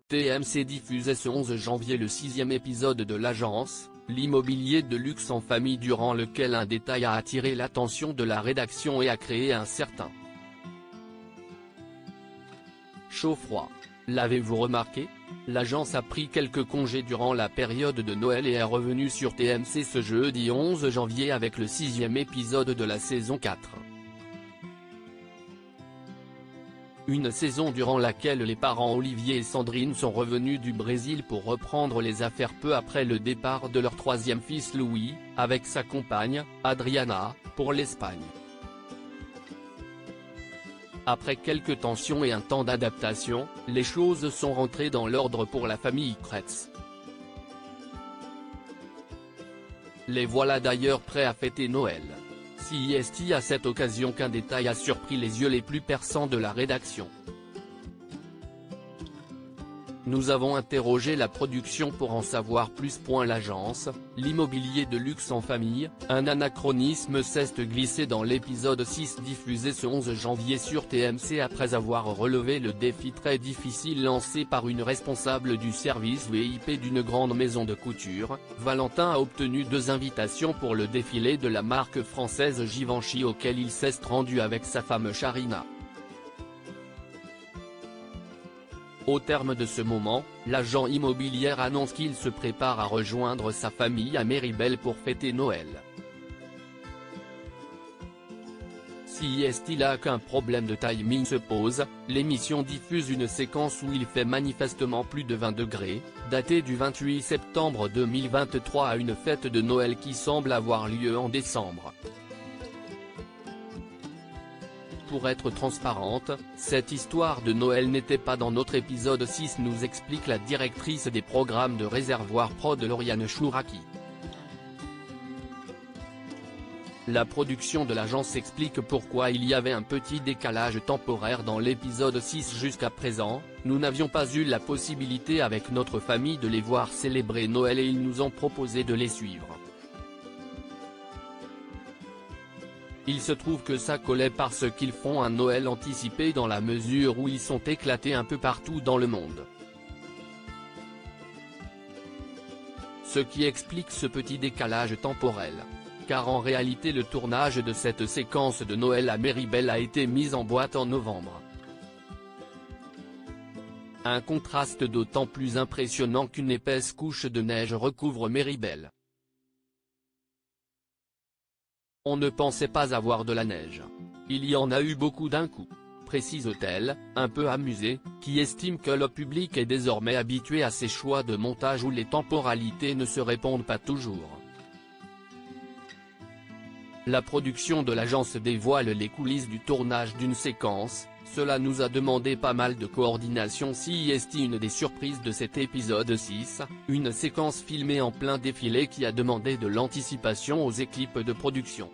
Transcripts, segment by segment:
TMC diffusait ce 11 janvier le 6e épisode de l'agence, l'immobilier de luxe en famille, durant lequel un détail a attiré l'attention de la rédaction et a créé un certain chaud-froid. L'avez-vous remarqué? L'agence a pris quelques congés durant la période de Noël et est revenue sur TMC ce jeudi 11 janvier avec le 6e épisode de la saison 4. Une saison durant laquelle les parents Olivier et Sandrine sont revenus du Brésil pour reprendre les affaires peu après le départ de leur troisième fils Louis, avec sa compagne, Adriana, pour l'Espagne. Après quelques tensions et un temps d'adaptation, les choses sont rentrées dans l'ordre pour la famille Kretz. Les voilà d'ailleurs prêts à fêter Noël. C'est à cette occasion qu'un détail a surpris les yeux les plus perçants de la rédaction. Nous avons interrogé la production pour en savoir plus. L'agence, l'immobilier de luxe en famille, un anachronisme s'est glissé dans l'épisode 6 diffusé ce 11 janvier sur TMC après avoir relevé le défi très difficile lancé par une responsable du service VIP d'une grande maison de couture. Valentin a obtenu 2 invitations pour le défilé de la marque française Givenchy auquel il s'est rendu avec sa femme Charina. Au terme de ce moment, l'agent immobilier annonce qu'il se prépare à rejoindre sa famille à Méribel pour fêter Noël. Si là qu'un problème de timing se pose, l'émission diffuse une séquence où il fait manifestement plus de 20 degrés, datée du 28 septembre 2023 à une fête de Noël qui semble avoir lieu en décembre. Pour être transparente, cette histoire de Noël n'était pas dans notre épisode 6, nous explique la directrice des programmes de Réservoir Prod Lauriane Chouraki. La production de l'agence explique pourquoi il y avait un petit décalage temporaire dans l'épisode 6 jusqu'à présent. Nous n'avions pas eu la possibilité avec notre famille de les voir célébrer Noël et ils nous ont proposé de les suivre. Il se trouve que ça collait parce qu'ils font un Noël anticipé dans la mesure où ils sont éclatés un peu partout dans le monde. Ce qui explique ce petit décalage temporel. Car en réalité le tournage de cette séquence de Noël à Méribel a été mis en boîte en novembre. Un contraste d'autant plus impressionnant qu'une épaisse couche de neige recouvre Méribel. On ne pensait pas avoir de la neige. Il y en a eu beaucoup d'un coup, précise-t-elle, un peu amusée, qui estime que le public est désormais habitué à ces choix de montage où les temporalités ne se répondent pas toujours. La production de l'agence dévoile les coulisses du tournage d'une séquence. Cela nous a demandé pas mal de coordination. Une des surprises de cet épisode 6, une séquence filmée en plein défilé qui a demandé de l'anticipation aux équipes de production.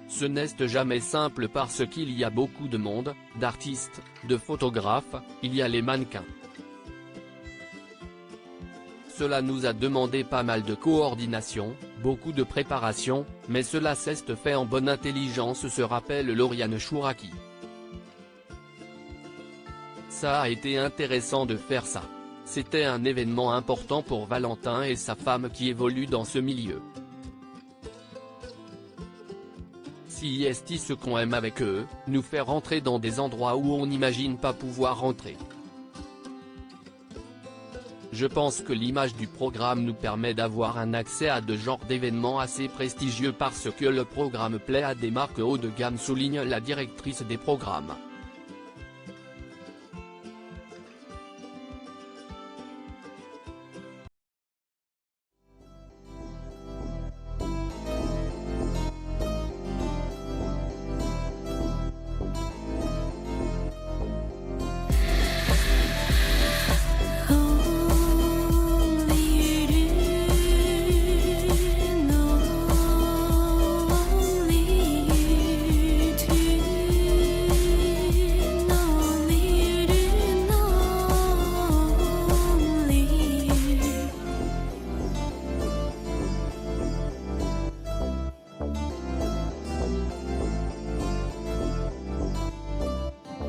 Ce n'est jamais simple parce qu'il y a beaucoup de monde, d'artistes, de photographes, il y a les mannequins. Cela nous a demandé pas mal de coordination, beaucoup de préparation, mais cela s'est fait en bonne intelligence, se rappelle Lauriane Chouraki. Ça a été intéressant de faire ça. C'était un événement important pour Valentin et sa femme qui évoluent dans ce milieu. Ce qu'on aime avec eux, nous faire rentrer dans des endroits où on n'imagine pas pouvoir rentrer. Je pense que l'image du programme nous permet d'avoir un accès à de genres d'événements assez prestigieux parce que le programme plaît à des marques haut de gamme, souligne la directrice des programmes.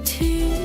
to